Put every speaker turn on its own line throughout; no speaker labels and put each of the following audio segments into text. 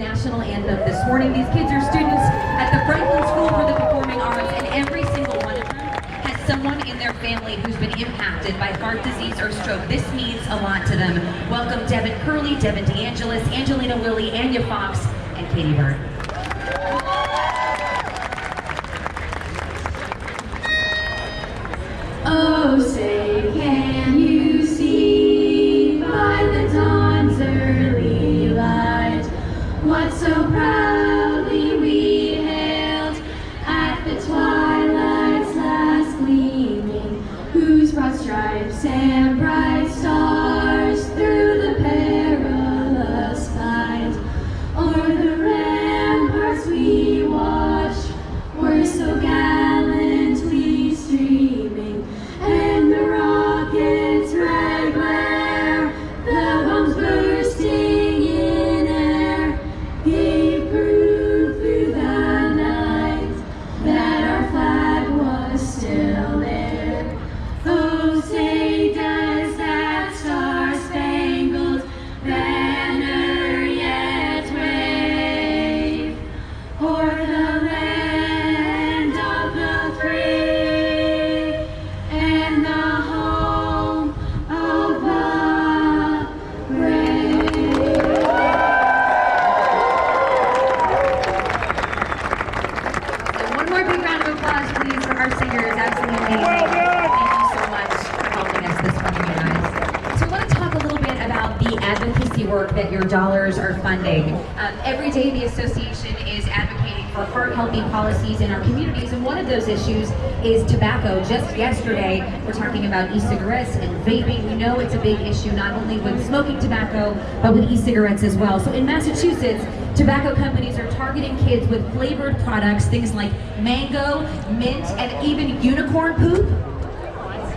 National anthem this morning. These kids are students at the Franklin School for the Performing Arts, and every single one of them has someone in their family who's been impacted by heart disease or stroke. This means a lot to them. Welcome Devin Curley, Devin DeAngelis, Angelina Lilly, Anya Fox, and Katie Bird.
Oh, say, can you see by the dawn's early light what so proudly we hailed at the twilight's last gleaming, whose broad stripes and bright stars through the perilous fight o'er the ramparts we watched were so gallantly streaming, and the rockets' red glare, the bombs bursting in air, gave proof through the night that our flag was still there. Oh, say does that star-spangled banner yet wave o'er the land of the free and the home of the brave.
So one more big round of applause, please, for our singers. Absolutely amazing. Thank you so much for helping us this morning, you guys. So I want to talk a little bit about the advocacy work that your dollars are funding. Every day the association is advocating for heart-healthy policies in our communities, and one of those issues is tobacco. Just yesterday, we're talking about e-cigarettes and vaping. We know it's a big issue, not only with smoking tobacco, but with e-cigarettes as well. So in Massachusetts, tobacco companies are targeting kids with flavored products, things like mango, mint, and even unicorn poop.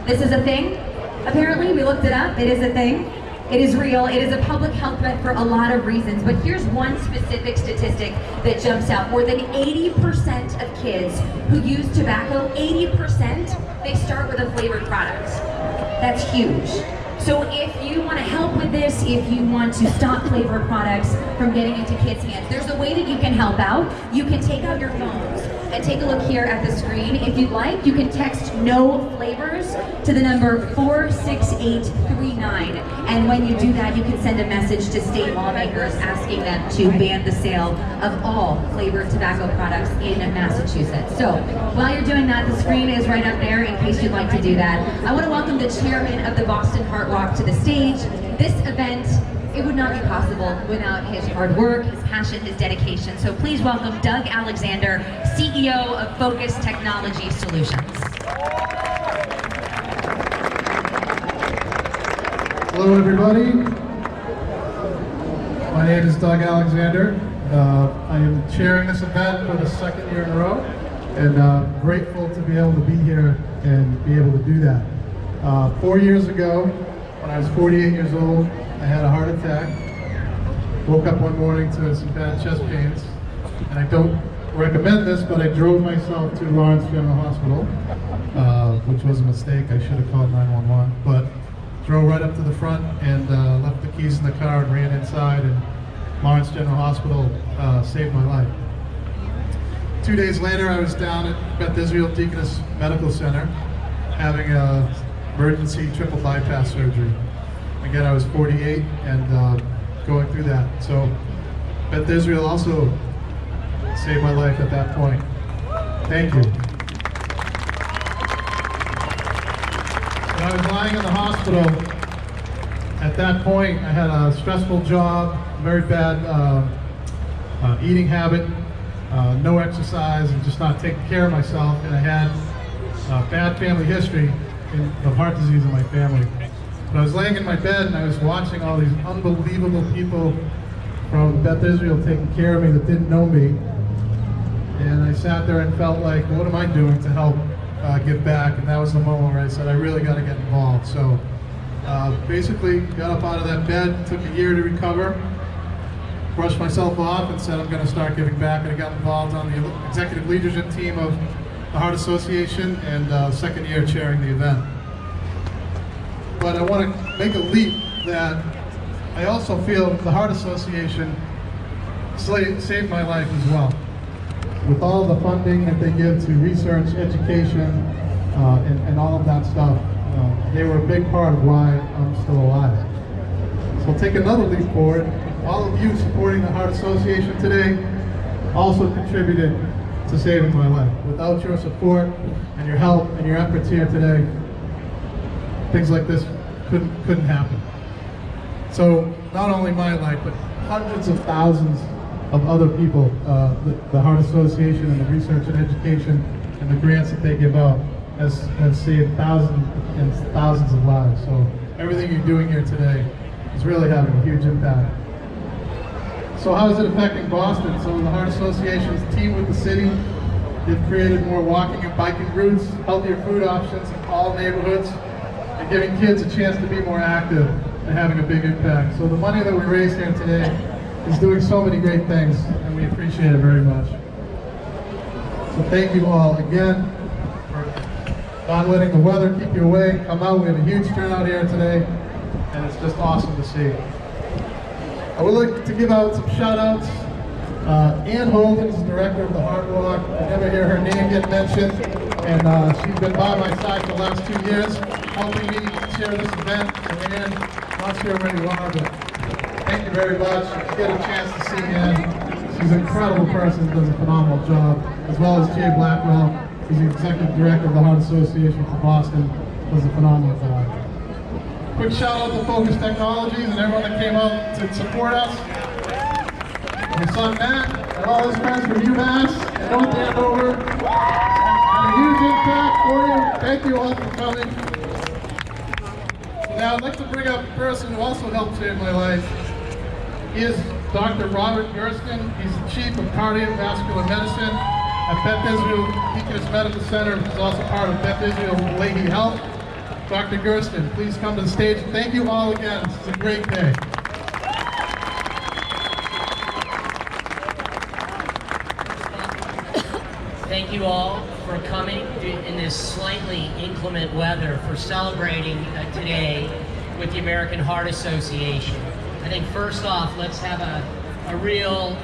This is a thing. Apparently, we looked it up. It is a thing. It is real. It is a public health threat for a lot of reasons. But here's one specific statistic that jumps out. More than 80% of kids who use tobacco, 80%, they start with a flavored product. That's huge. So if you want to help with this, if you want to stop flavored products from getting into kids' hands, there's a way that you can help out. You can take out your phones and take a look here at the screen. If you'd like, you can text "no flavors" to the number 46839. And when you do that, you can send a message to state lawmakers asking them to ban the sale of all flavored tobacco products in Massachusetts. So while you're doing that, the screen is right up there in case you'd like to do that. I want to welcome the chairman of the Boston Heart Walk to the stage. This event, it would not be possible without his hard work, his passion, his dedication. So please welcome Doug Alexander, CEO of Focus Technology Solutions.
Hello everybody. My name is Doug Alexander. I am chairing this event for the second year in a row, and grateful to be able to be here and be able to do that. 4 years ago, when I was 48 years old, I had a heart attack. Woke up one morning to some bad chest pains, and I don't recommend this, but I drove myself to Lawrence General Hospital, which was a mistake. I should have called 911, but drove right up to the front and left the keys in the car and ran inside, and Lawrence General Hospital saved my life. 2 days later, I was down at Beth Israel Deaconess Medical Center having a emergency triple bypass surgery. Again, I was 48 and going through that. So Beth Israel also saved my life at that point. Thank you. When I was lying in the hospital, at that point, I had a stressful job, very bad eating habit, no exercise, and just not taking care of myself. And I had a bad family history of heart disease in my family. But I was laying in my bed and I was watching all these unbelievable people from Beth Israel taking care of me that didn't know me. And I sat there and felt like, what am I doing to help give back? And that was the moment where I said, I really got to get involved. So basically got up out of that bed, took a year to recover, brushed myself off and said I'm going to start giving back. And I got involved on the executive leadership team of the Heart Association, and second year chairing the event. But I want to make a leap that I also feel the Heart Association saved my life as well. With all the funding that they give to research, education, and all of that stuff, they were a big part of why I'm still alive. So I'll take another leap forward. All of you supporting the Heart Association today also contributed to saving my life. Without your support and your help and your efforts here today, things like this couldn't happen. So not only my life, but hundreds of thousands of other people, the Heart Association and the research and education and the grants that they give out has saved thousands and thousands of lives. So everything you're doing here today is really having a huge impact. So how is it affecting Boston? So the Heart Association's team with the city, they've created more walking and biking routes, healthier food options in all neighborhoods, and giving kids a chance to be more active and having a big impact. So the money that we raised here today is doing so many great things, and we appreciate it very much. So thank you all again for not letting the weather keep you away. Come out, we have a huge turnout here today, and it's just awesome to see. I would like to give out some shout outs. Ann Holden is the director of the Heart Walk. I never hear her name get mentioned, and she's been by my side for the last 2 years, helping me share this event. So Ann, I'm not sure where you are, but thank you very much. If you get a chance to see Ann, she's an incredible person, does a phenomenal job, as well as Jay Blackwell, who's the executive director of the Heart Association for Boston, does a phenomenal job. Quick shout out to Focus Technologies and everyone that came out to support us. My son Matt and all his friends from UMass and North Andover had a huge impact for you. Thank you all for coming. Now I'd like to bring up a person who also helped save my life. He is Dr. Robert Gersten. He's the Chief of Cardiovascular Medicine at Beth Israel Deaconess Medical Center, which is also part of Beth Israel Lahey Health. Dr. Gersten, please come to the stage. Thank you all again. This is a great day.
Thank you all for coming in this slightly inclement weather for celebrating today with the American Heart Association. I think first off, let's have a real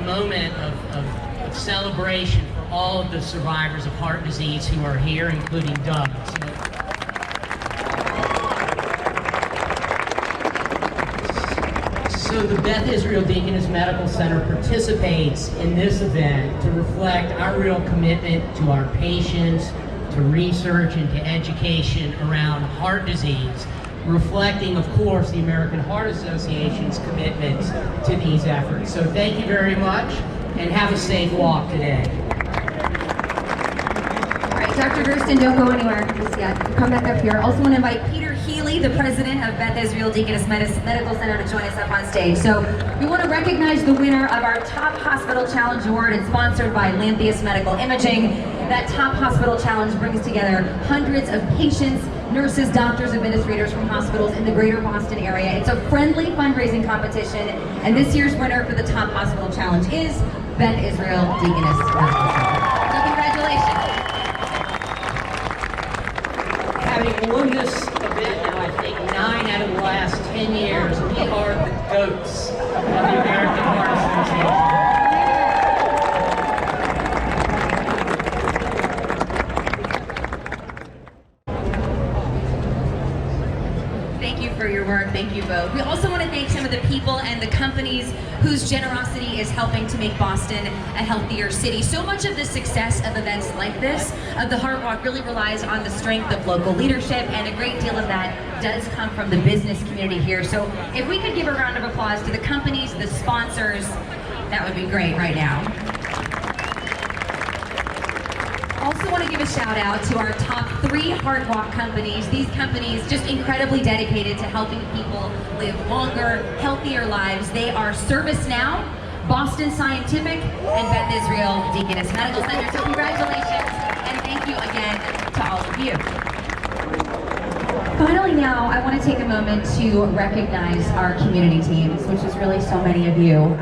moment of celebration for all of the survivors of heart disease who are here, including Doug. So the Beth Israel Deaconess Medical Center participates in this event to reflect our real commitment to our patients, to research and to education around heart disease, reflecting, of course, the American Heart Association's commitments to these efforts. So thank you very much, and have a safe walk today.
Dr. Gersten, don't go anywhere just yet. Come back up here. Also want to invite Peter Healy, the president of Beth Israel Deaconess Medical Center, to join us up on stage. So we want to recognize the winner of our Top Hospital Challenge Award, and sponsored by Lantheus Medical Imaging. That Top Hospital Challenge brings together hundreds of patients, nurses, doctors, administrators from hospitals in the greater Boston area. It's a friendly fundraising competition, and this year's winner for the Top Hospital Challenge is Beth Israel Deaconess Medical Center. So congratulations.
Having won this event now, I think 9 out of the last 10 years, we are the GOATs of the American Heart Association.
Thank you for your work. Thank you both. We also want to thank some of the people and the companies whose generosity is helping to make Boston a healthier city. So much of the success of events like this, of the Heart Walk, really relies on the strength of local leadership, and a great deal of that does come from the business community here. So if we could give a round of applause to the companies, the sponsors, that would be great right now. Also want to give a shout out to our top 3 Heart Walk companies. These companies just incredibly dedicated to helping people live longer, healthier lives. They are ServiceNow, Boston Scientific, and Beth Israel Deaconess Medical Center. So congratulations, and thank you again to all of you. Finally now, I want to take a moment to recognize our community teams, which is really so many of you.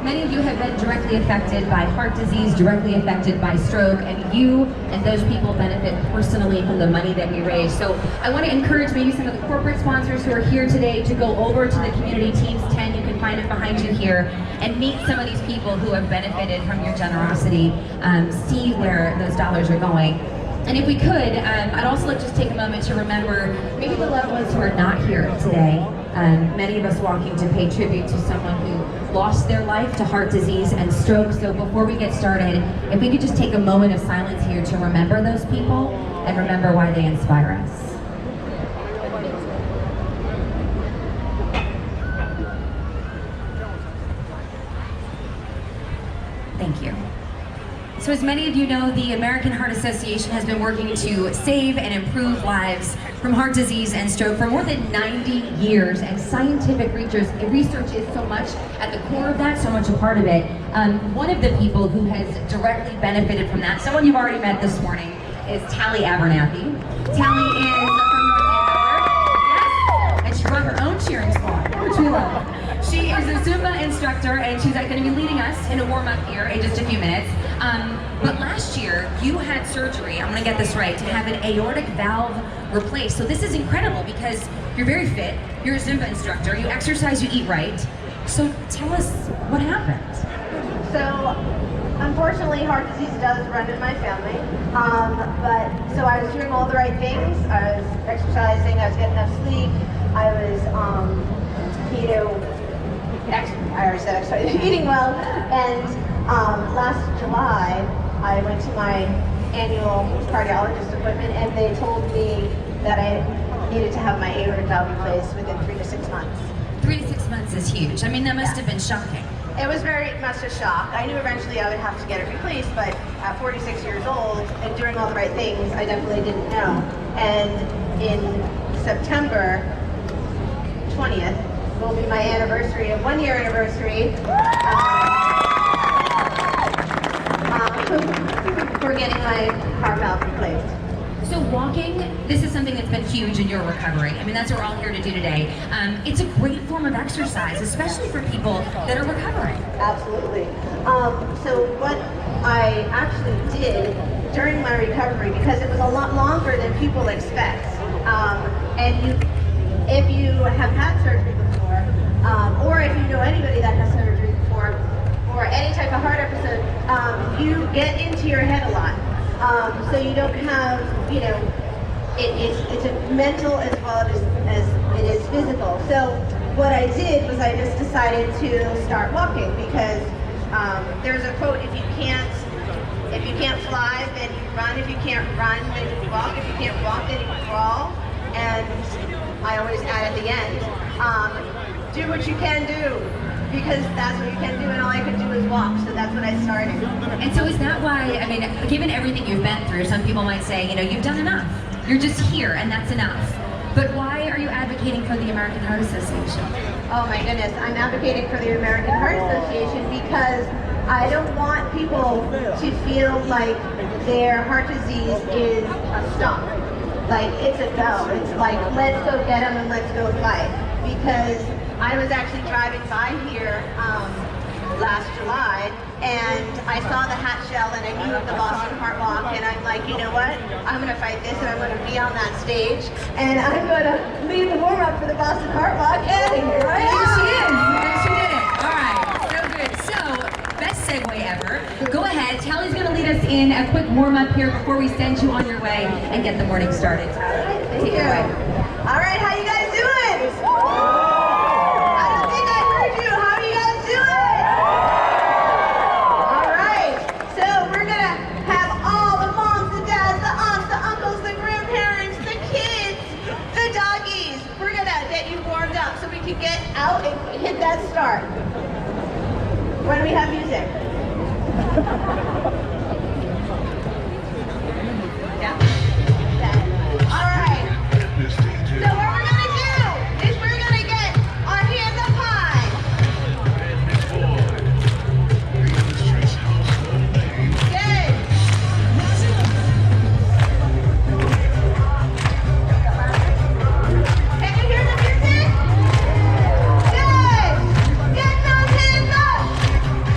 many of you have been directly affected by heart disease, directly affected by stroke, and you and those people benefit personally from the money that we raise. So I want to encourage maybe some of the corporate sponsors who are here today to go over to the community Teams 10, you can find it behind you here, and meet some of these people who have benefited from your generosity, see where those dollars are going. And if we could, I'd also like to just take a moment to remember maybe the loved ones who are not here today. Many of us walking to pay tribute to someone who lost their life to heart disease and stroke. So before we get started, if we could just take a moment of silence here to remember those people and remember why they inspire us. Thank you. So as many of you know, the American Heart Association has been working to save and improve lives from heart disease and stroke for more than 90 years, and scientific research is so much at the core of that, so much a part of it. One of the people who has directly benefited from that, someone you've already met this morning, is Tally Abernathy. Tally is from North Andover, yes, and she brought her own cheering squad, which we love. She is a Zumba instructor, and she's going to be leading us in a warm-up here in just a few minutes. But last year, you had surgery, I'm going to get this right, to have an aortic valve replaced. So this is incredible because you're very fit, you're a Zumba instructor, you exercise, you eat right. So tell us what happened.
So, unfortunately, heart disease does run in my family. So I was doing all the right things. I was exercising, I was getting enough sleep, I was, I already said exercise, eating well, and last July I went to my annual cardiologist appointment, and they told me that I needed to have my aortic valve replaced within 3 to 6 months.
3 to 6 months is huge. I mean, that must have been shocking.
It was very much a shock. I knew eventually I would have to get it replaced, but at 46 years old and doing all the right things, I definitely didn't know. And in September 20th will be my anniversary, a 1-year anniversary. For getting my heart valve replaced.
So walking, this is something that's been huge in your recovery. I mean, that's what we're all here to do today. It's a great form of exercise, especially for people that are recovering.
Absolutely. So what I actually did during my recovery, because it was a lot longer than people expect, if you have had surgery before, or if you know anybody that has surgery before, or any type of heart episode, you get into your head a lot. So you don't have, it's a mental as well as it is physical. So what I did was I just decided to start walking, because there's a quote, if you can't fly, then you run. If you can't run, then you walk. If you can't walk, then you crawl. And I always add at the end, do what you can do, because that's what you can do, and all I could do is walk, so that's what I started.
And so is that why, I mean, given everything you've been through, some people might say, you've done enough. You're just here, and that's enough. But why are you advocating for the American Heart Association?
Oh my goodness, I'm advocating for the American Heart Association because I don't want people to feel like their heart disease is a stop. Like, it's a go. It's like, let's go get them and let's go fight. Because I was actually driving by here last July, and I saw the hat shell, and I knew of the Boston Heart Walk, and I'm like, you know what? I'm going to fight this, and I'm going to be on that stage, and I'm going to lead the warm-up for the Boston Heart Walk, and here I am.
There she is. There she did it. All right. So good. So, best segue ever. Go ahead. Tally's going to lead us in a quick warm-up here before we send you on your way and get the morning started.
Thank you. All right, how you guys doing? I don't think I heard you. How are you guys doing? All right, so we're gonna have all the moms, the dads, the aunts, the uncles, the grandparents, the kids, the doggies. We're gonna get you warmed up so we can get out and hit that start. When do we have music? Yeah. All right. So what we're gonna do is we're gonna get our hands up high. Good. Can you hear the music? Good. Get those hands up.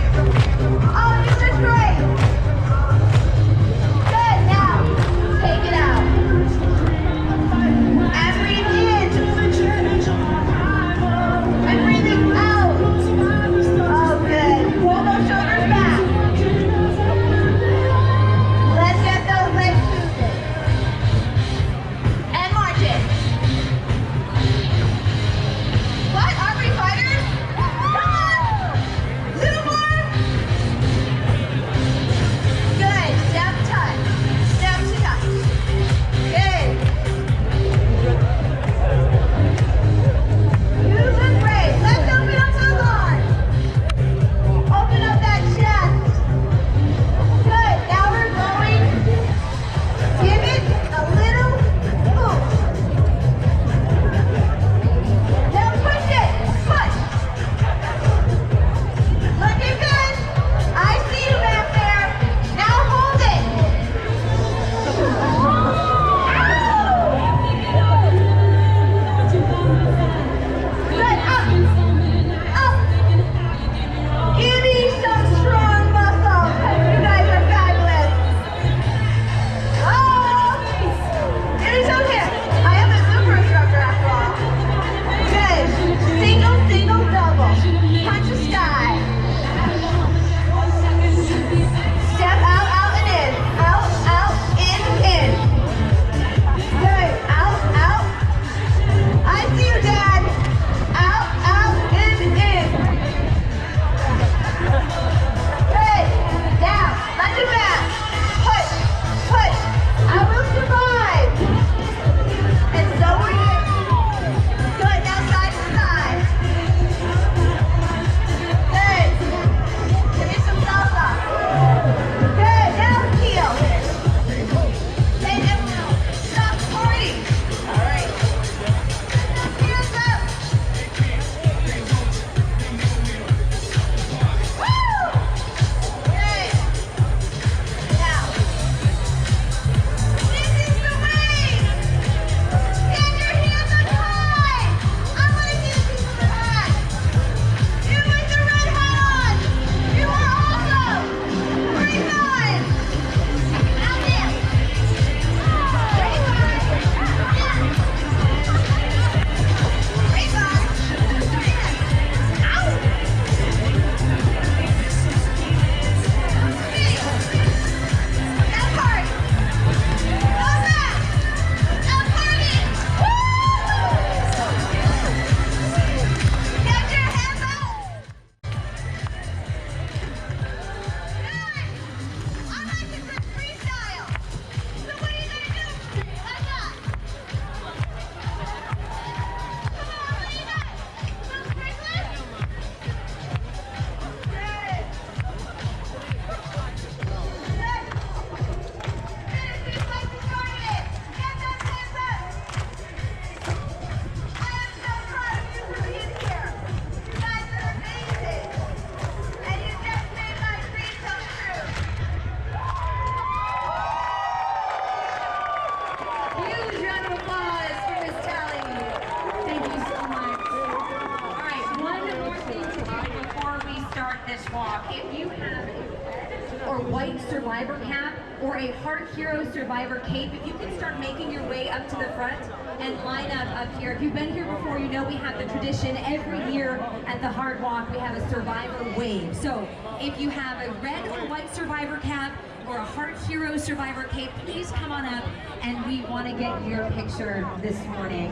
walk, if you have a red or white survivor cap or a Heart Hero survivor cape, if you can start making your way up to the front and line up here. If you've been here before, you know we have the tradition every year at the Heart Walk, we have a survivor wave. So if you have a red or white survivor cap or a Heart Hero survivor cape, please come on up and we want to get your picture this morning.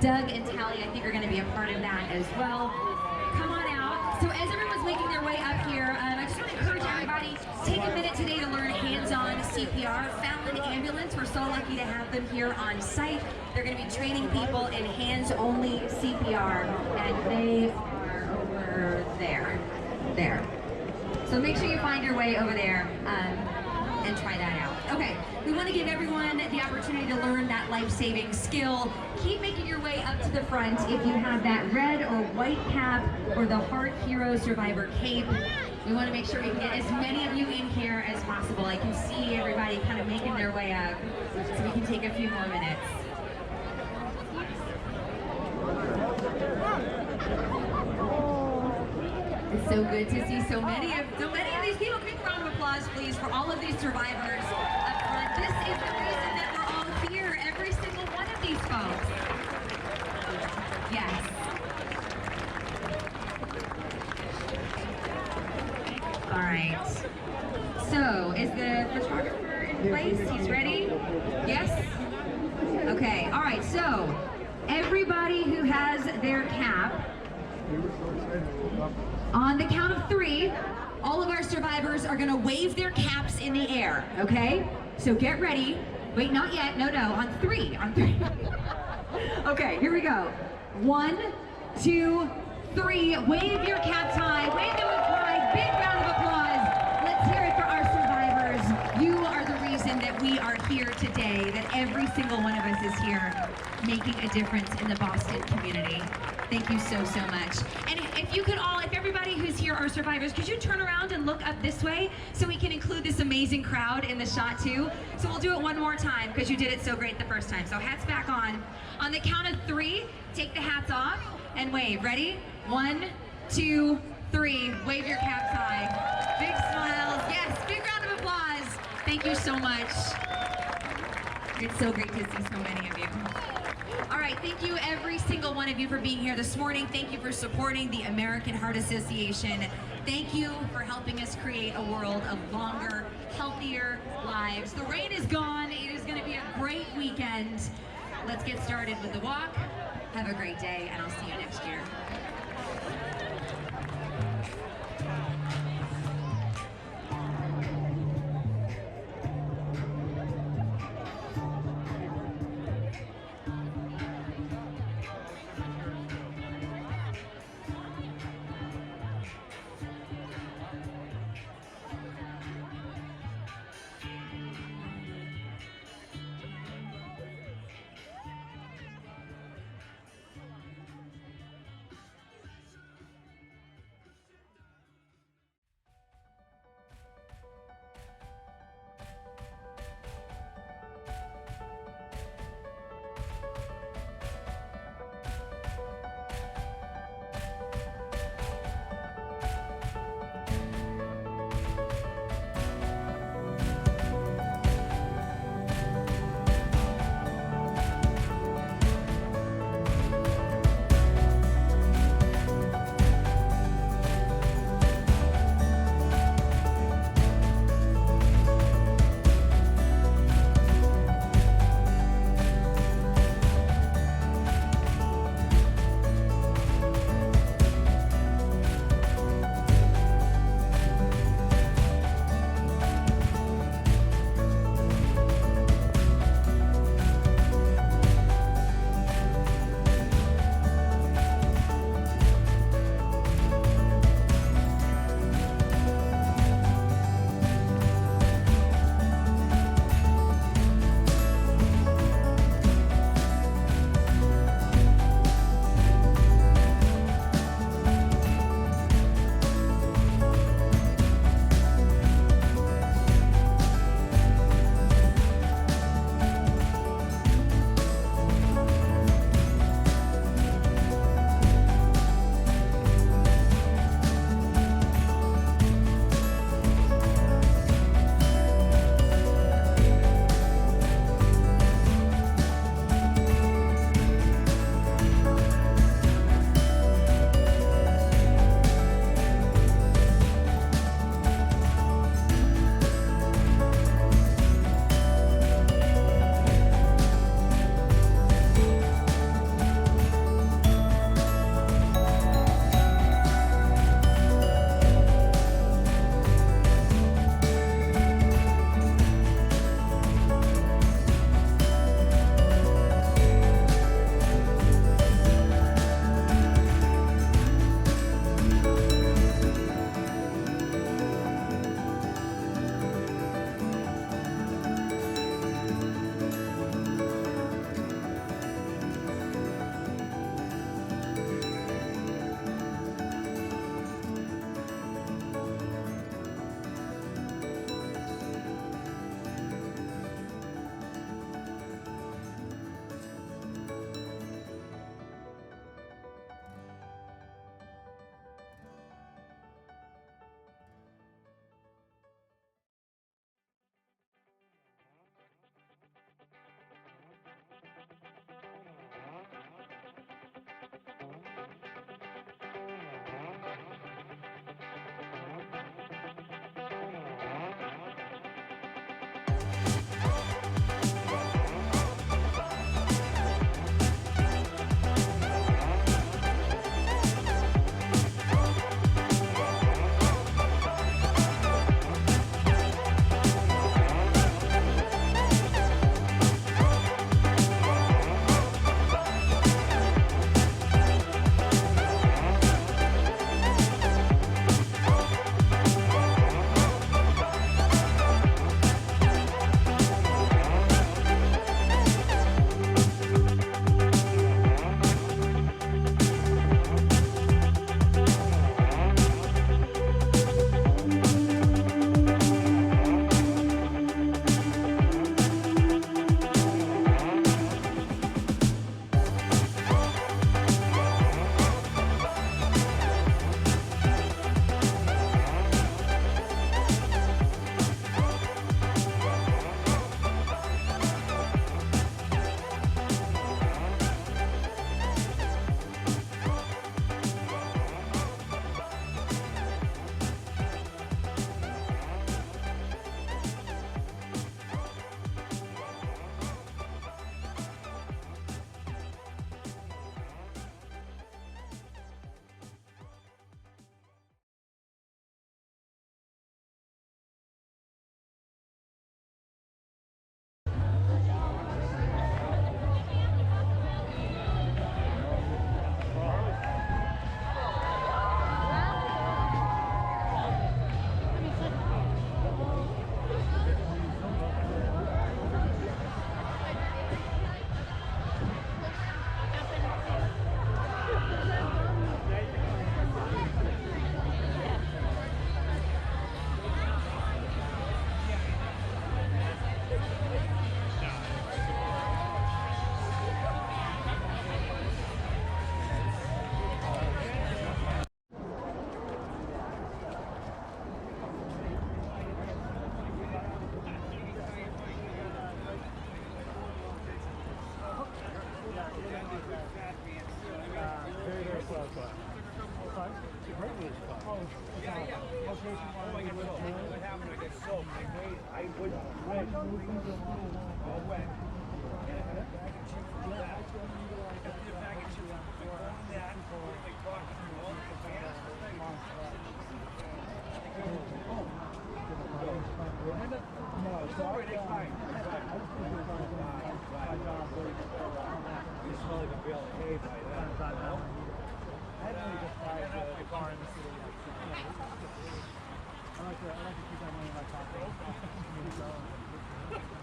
Doug and Tally, I think, are going to be a part of that as well. Come on out. So as everyone's making their way up here, I just want to encourage everybody, take a minute today to learn hands-on CPR. Fallon Ambulance, we're so lucky to have them here on site. They're going to be training people in hands-only CPR, and they are over there. There. So make sure you find your way over there and try that out. Okay, we want to give everyone the opportunity to learn that life-saving skill. Keep making your way up to the front if you have that red or white cap or the Heart Hero Survivor cape. We want to make sure we can get as many of you in here as possible. I can see everybody kind of making their way up, so we can take a few more minutes. It's so good to see so many of these people. Big round of applause, please, for all of these survivors up front. This is the reason that we're all here, every single one of these folks. Yes. All right. So, is the photographer in place? He's ready? Yes? Okay. All right. So, everybody who has their cap, on the count of 3, all of our survivors are gonna wave their caps in the air, okay? So get ready. Wait, not yet, no, on 3, Okay, here we go. 1, 2, 3, wave your caps high, wave them with pride, big round of applause. Let's hear it for our survivors. You are the reason that we are here today, that every single one of us is here making a difference in the Boston community. Thank you so much. And if you could all, if everybody who's here are survivors, could you turn around and look up this way so we can include this amazing crowd in the shot too? So we'll do it one more time because you did it so great the first time. So hats back on. On the count of 3, take the hats off and wave. Ready? 1, 2, 3. Wave your caps high. Big smiles. Yes, big round of applause. Thank you so much. It's so great to see so many of you. All right, thank you every single one of you for being here this morning. Thank you for supporting the American Heart Association. Thank you for helping us create a world of longer, healthier lives. The rain is gone. It is going to be a great weekend. Let's get started with the walk. Have a great day, and I'll see you next year.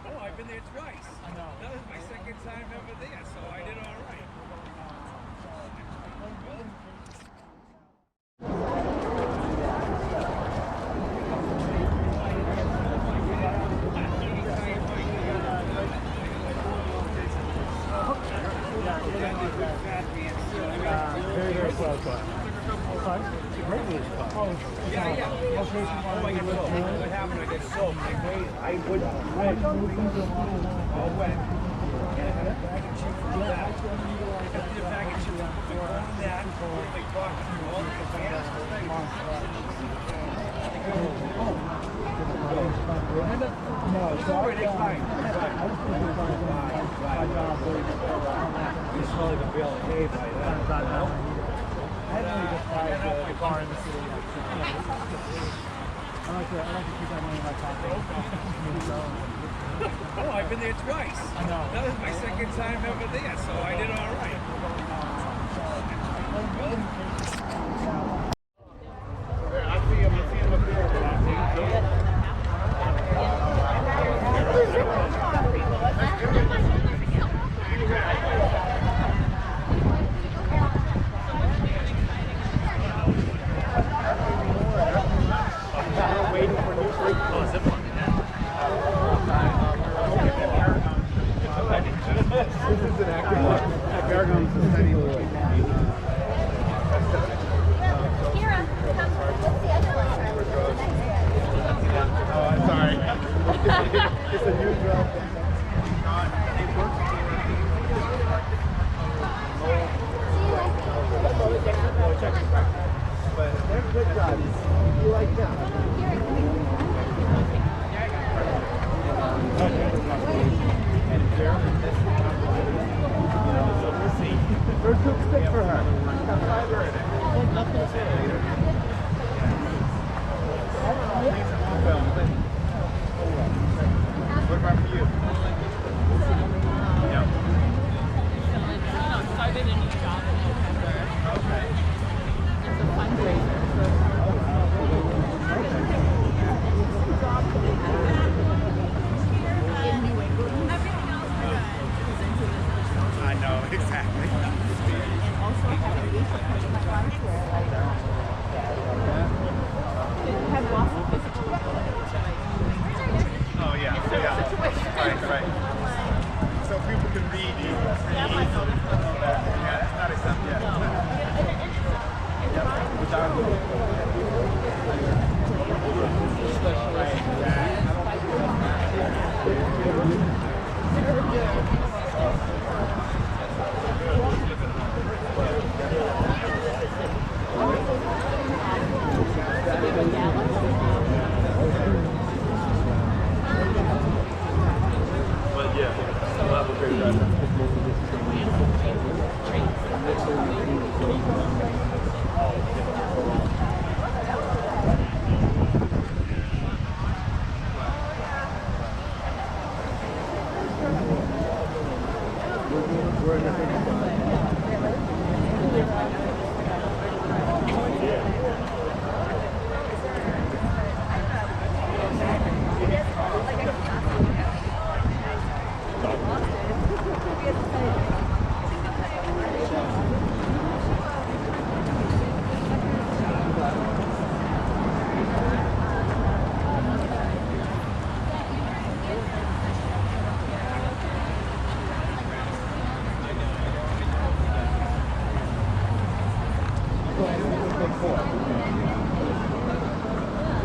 Oh, I've been there twice. I know. That was my second time ever there, so I did all right.
Very, very close.
What happened? I got soaked. I wouldn't wet. All wet. And I had a bag of chips for that. Empty a bag of chips. Put that. Like talking through all the cans. No, it's all right. It's fine. You smell like a bale of hay by that.
I really just buy my car in the city. I like to keep that money in my pocket.
Oh, I've been there twice.
I know.
That was my second time ever there, so I did all right.
I see him up there.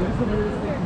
This is